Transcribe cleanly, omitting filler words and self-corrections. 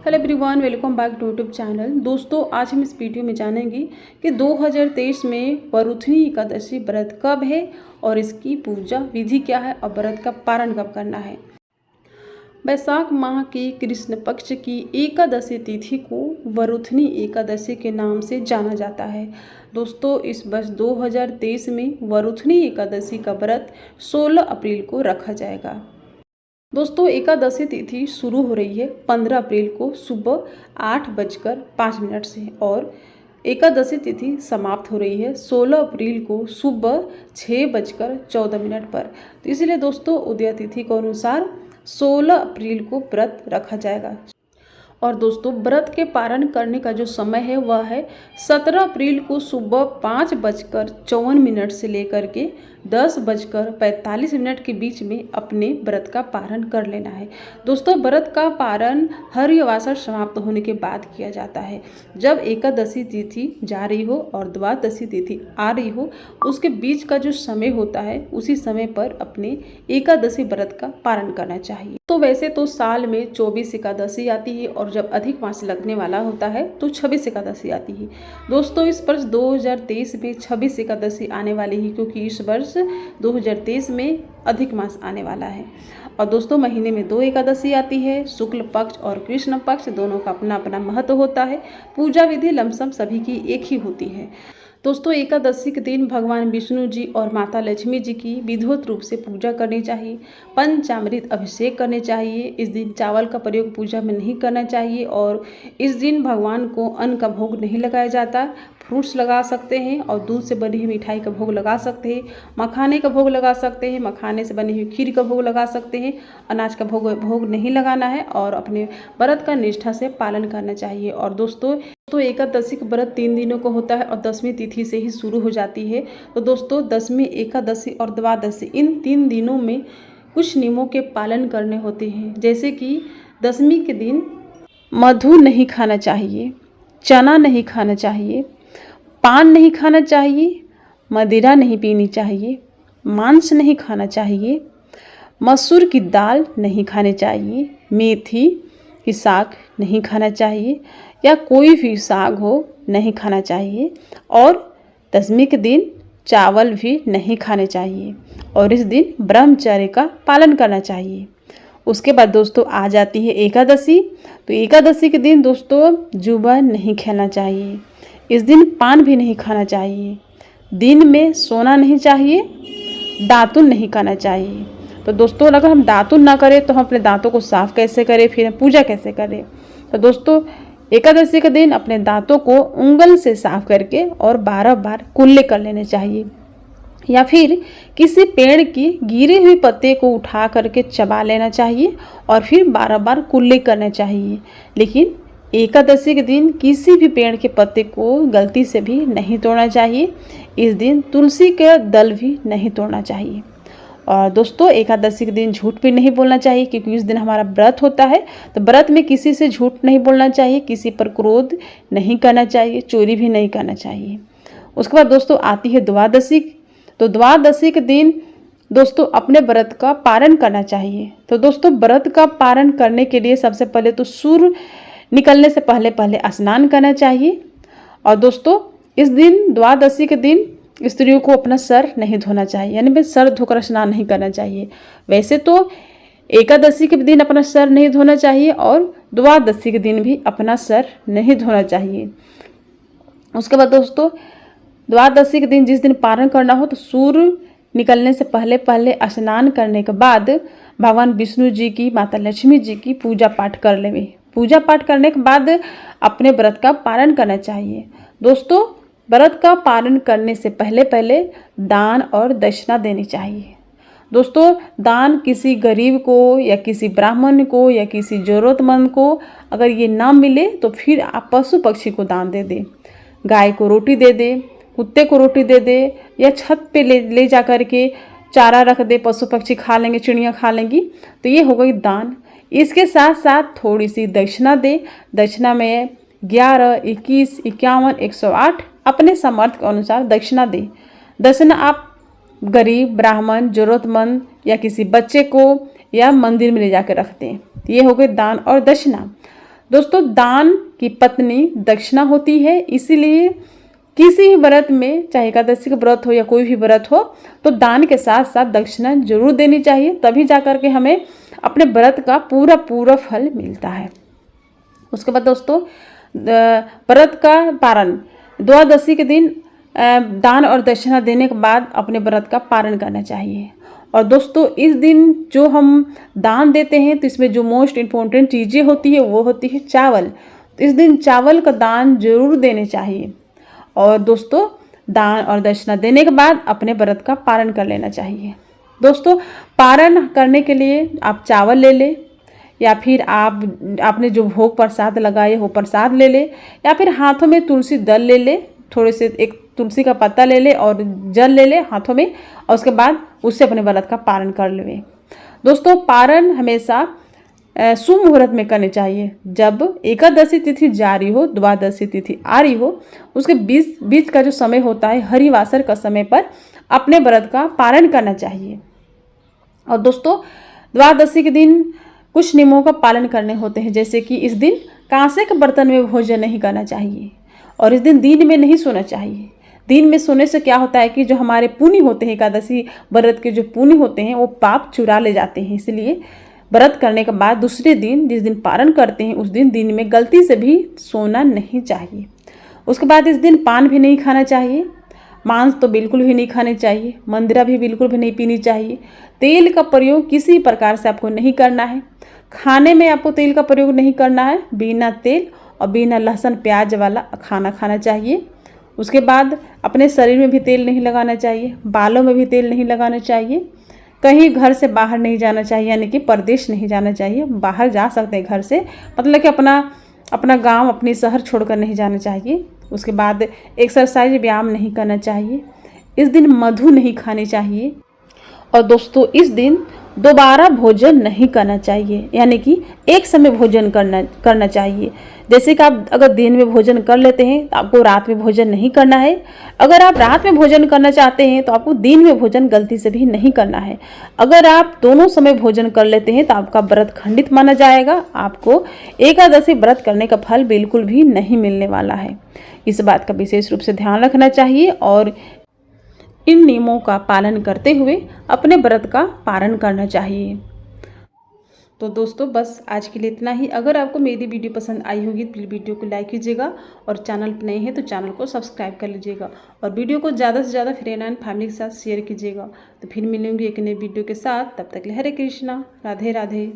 Hello everyone, welcome back to YouTube channel. दोस्तों, आज हम इस वीडियो में जानेंगे कि 2023 में वरुथनी एकादशी व्रत कब है और इसकी पूजा विधि क्या है और व्रत का पारण कब करना है। वैशाख माह की कृष्ण पक्ष की एकादशी तिथि को वरुथनी एकादशी के नाम से जाना जाता है। दोस्तों, इस वर्ष 2023 में वरुथनी एकादशी का व्रत 16 अप्रैल को रखा जाएगा। दोस्तों, एकादशी तिथि शुरू हो रही है 15 अप्रैल को सुबह 8:05 से और एकादशी तिथि समाप्त हो रही है 16 अप्रैल को सुबह 6:14 पर। तो इसलिए दोस्तों, उदय तिथि के अनुसार 16 अप्रैल को व्रत रखा जाएगा। और दोस्तों, व्रत के पारण करने का जो समय है वह है 17 अप्रैल को सुबह 5:54 से लेकर के 10:45 के बीच में अपने व्रत का पारण कर लेना है। दोस्तों, व्रत का पारण हरिवासर समाप्त होने के बाद किया जाता है। जब एकादशी तिथि जा रही हो और द्वादशी तिथि आ रही हो, उसके बीच का जो समय होता है उसी समय पर अपने एकादशी व्रत का पारण करना चाहिए। तो वैसे तो साल में 24 एकादशी आती है और जब अधिक मास लगने वाला होता है तो 26 एकादशी आती है। दोस्तों, इस वर्ष 2023 में 26 एकादशी आने वाली है, क्योंकि इस वर्ष 2023 में अधिक मास आने वाला है। और दोस्तों, महीने में 2 एकादशी आती है, शुक्ल पक्ष और कृष्ण पक्ष, दोनों का अपना अपना महत्व होता है। पूजा विधि लमसम सभी की एक ही होती है। दोस्तों, एकादशी के दिन भगवान विष्णु जी और माता लक्ष्मी जी की विधिवत रूप से पूजा करनी चाहिए। पंचामृत अभिषेक करने चाहिए। इस दिन चावल का प्रयोग पूजा में नहीं करना चाहिए और इस दिन भगवान को अन्न का भोग नहीं लगाया जाता। फ्रूट्स लगा सकते हैं और दूध से बनी हुई मिठाई का भोग लगा सकते हैं, मखाने का भोग लगा सकते हैं, मखाने से बनी हुई खीर का भोग लगा सकते हैं। अनाज का भोग नहीं लगाना है और अपने व्रत का निष्ठा से पालन करना चाहिए। और दोस्तों, एकादशी का व्रत 3 दिनों को होता है और 10वीं तिथि से ही शुरू हो जाती है। तो दोस्तों, 10वीं एकादशी और द्वादशी इन 3 दिनों में कुछ नियमों के पालन करने होते हैं। जैसे कि 10वीं के दिन मधु नहीं खाना चाहिए, चना नहीं खाना चाहिए, पान नहीं खाना चाहिए, मदिरा नहीं पीनी चाहिए, मांस नहीं खाना चाहिए, मसूर की दाल नहीं खानी चाहिए, मेथी की साग नहीं खाना चाहिए या कोई भी साग हो नहीं खाना चाहिए। और 10वीं के दिन चावल भी नहीं खाने चाहिए और इस दिन ब्रह्मचर्य का पालन करना चाहिए। उसके बाद दोस्तों आ जाती है एकादशी। तो एकादशी के दिन दोस्तों जुबान नहीं खेलना चाहिए। इस दिन पान भी नहीं खाना चाहिए। दिन में सोना नहीं चाहिए। दातुन नहीं खाना चाहिए। तो दोस्तों, अगर हम दातुन ना करें तो हम अपने दांतों को साफ कैसे करें, फिर हम पूजा कैसे करें। तो दोस्तों, एकादशी के दिन अपने दांतों को उंगल से साफ करके और 12 बार कुल्ले कर लेने चाहिए या फिर किसी पेड़ की गिरे हुए पत्ते को उठा करके चबा लेना चाहिए और फिर 12 बार कुल्ले करने चाहिए। लेकिन एकादशी के दिन किसी भी पेड़ के पत्ते को गलती से भी नहीं तोड़ना चाहिए। इस दिन तुलसी के दल भी नहीं तोड़ना चाहिए। और दोस्तों, एकादशी के दिन झूठ भी नहीं बोलना चाहिए, क्योंकि इस दिन हमारा व्रत होता है। तो व्रत में किसी से झूठ नहीं बोलना चाहिए, किसी पर क्रोध नहीं करना चाहिए, चोरी भी नहीं करना चाहिए। उसके बाद दोस्तों आती है द्वादशी। तो द्वादशी के दिन दोस्तों अपने व्रत का पारण करना चाहिए। तो दोस्तों, व्रत का पारण करने के लिए सबसे पहले तो सूर्य निकलने से पहले स्नान करना चाहिए। और दोस्तों, इस दिन द्वादशी के दिन स्त्रियों को अपना सर नहीं धोना चाहिए, यानी सर धोकर स्नान नहीं करना चाहिए। वैसे तो एकादशी के दिन अपना सर नहीं धोना चाहिए और द्वादशी के दिन भी अपना सर नहीं धोना चाहिए। उसके बाद दोस्तों, द्वादशी के दिन जिस दिन पारण करना हो तो सूर्य निकलने से पहले स्नान करने के बाद भगवान विष्णु जी की, माता लक्ष्मी जी की पूजा पाठ कर लेंगे। पूजा पाठ करने के बाद अपने व्रत का पारण करना चाहिए। दोस्तों, व्रत का पालन करने से पहले दान और दक्षिणा देनी चाहिए। दोस्तों, दान किसी गरीब को या किसी ब्राह्मण को या किसी ज़रूरतमंद को अगर ये ना मिले तो फिर आप पशु पक्षी को दान दे दें। गाय को रोटी दे दे, कुत्ते को रोटी दे दे या छत पे ले जा कर के चारा रख दे, पशु पक्षी खा लेंगे, चिड़ियाँ खा लेंगी। तो ये हो गई दान। इसके साथ साथ थोड़ी सी दक्षिणा दे। दक्षिणा में 11, 21, 51, 108 अपने सामर्थ्य के अनुसार दक्षिणा दे। दक्षिणा आप गरीब, ब्राह्मण, जरूरतमंद या किसी बच्चे को या मंदिर में ले जाकर रख दें। ये हो गए दान और दक्षिणा। दोस्तों दान की पत्नी दक्षिणा होती है, इसीलिए किसी भी व्रत में, चाहे एकादशी का व्रत हो या कोई भी व्रत हो, तो दान के साथ साथ दक्षिणा जरूर देनी चाहिए, तभी जाकर के हमें अपने व्रत का पूरा पूरा फल मिलता है। उसके बाद दोस्तों व्रत का पारण, द्वादशी के दिन दान और दक्षिणा देने के बाद अपने व्रत का पारण करना चाहिए। और दोस्तों इस दिन जो हम दान देते हैं तो इसमें जो मोस्ट इम्पोर्टेंट चीज़ें होती है वो होती है चावल। तो इस दिन चावल का दान जरूर देने चाहिए। और दोस्तों दान और दक्षिणा देने के बाद अपने व्रत का पारण कर लेना चाहिए। दोस्तों पारण करने के लिए आप चावल ले लें, या फिर आपने जो भोग प्रसाद लगाए हो प्रसाद ले ले, या फिर हाथों में तुलसी दल ले ले, थोड़े से एक तुलसी का पत्ता ले ले और जल ले ले हाथों में, और उसके बाद उससे अपने व्रत का पारण कर ले। दोस्तों पारण हमेशा शुभ मुहूर्त में करनी चाहिए। जब एकादशी तिथि जा रही हो, द्वादशी तिथि आ रही हो, उसके बीच का जो समय होता है हरिवासर का समय पर अपने व्रत का पारण करना चाहिए। और दोस्तों द्वादशी के दिन कुछ नियमों का पालन करने होते हैं, जैसे कि इस दिन कांसे के बर्तन में भोजन नहीं करना चाहिए, और इस दिन में नहीं सोना चाहिए। दिन में सोने से क्या होता है कि जो हमारे पुण्य होते हैं, एकादशी व्रत के जो पुण्य होते हैं वो पाप चुरा ले जाते हैं। इसलिए व्रत करने के बाद दूसरे दिन, जिस दिन पारण करते हैं, उस दिन में गलती से भी सोना नहीं चाहिए। उसके बाद इस दिन पान भी नहीं खाना चाहिए, मांस तो बिल्कुल भी नहीं खाने चाहिए, मंदिरा भी बिल्कुल भी नहीं पीनी चाहिए। तेल का प्रयोग किसी प्रकार से आपको नहीं करना है। खाने में आपको तेल का प्रयोग नहीं करना है। बिना तेल और बिना लहसुन प्याज वाला खाना खाना चाहिए। उसके बाद अपने शरीर में भी तेल नहीं लगाना चाहिए, बालों में भी तेल नहीं लगाना चाहिए। कहीं घर से बाहर नहीं जाना चाहिए, यानी कि परदेश नहीं जाना चाहिए। बाहर जा सकते हैं घर से, मतलब कि अपना गांव, अपनी शहर छोड़कर नहीं जाना चाहिए। उसके बाद एक्सरसाइज, व्यायाम नहीं करना चाहिए। इस दिन मधु नहीं खानी चाहिए। और दोस्तों इस दिन दोबारा भोजन नहीं करना चाहिए, यानी कि एक समय भोजन करना चाहिए। जैसे कि आप अगर दिन में भोजन कर लेते हैं तो आपको रात में भोजन नहीं करना है। अगर आप रात में भोजन करना चाहते हैं तो आपको दिन में भोजन गलती से भी नहीं करना है। अगर आप दोनों समय भोजन कर लेते हैं तो आपका व्रत खंडित माना जाएगा। आपको एकादशी व्रत करने का फल बिल्कुल भी नहीं मिलने वाला है। इस बात का विशेष रूप से ध्यान रखना चाहिए और इन नियमों का पालन करते हुए अपने व्रत का पारण करना चाहिए। तो दोस्तों बस आज के लिए इतना ही। अगर आपको मेरी वीडियो पसंद आई होगी तो प्लीज़ वीडियो को लाइक कीजिएगा, और चैनल पर नए हैं तो चैनल को सब्सक्राइब कर लीजिएगा, और वीडियो को ज़्यादा से ज़्यादा फ्रेंड एंड फैमिली के साथ शेयर कीजिएगा। तो फिर मिलेंगे एक नए वीडियो के साथ, तब तक के लिए हरे कृष्णा, राधे राधे।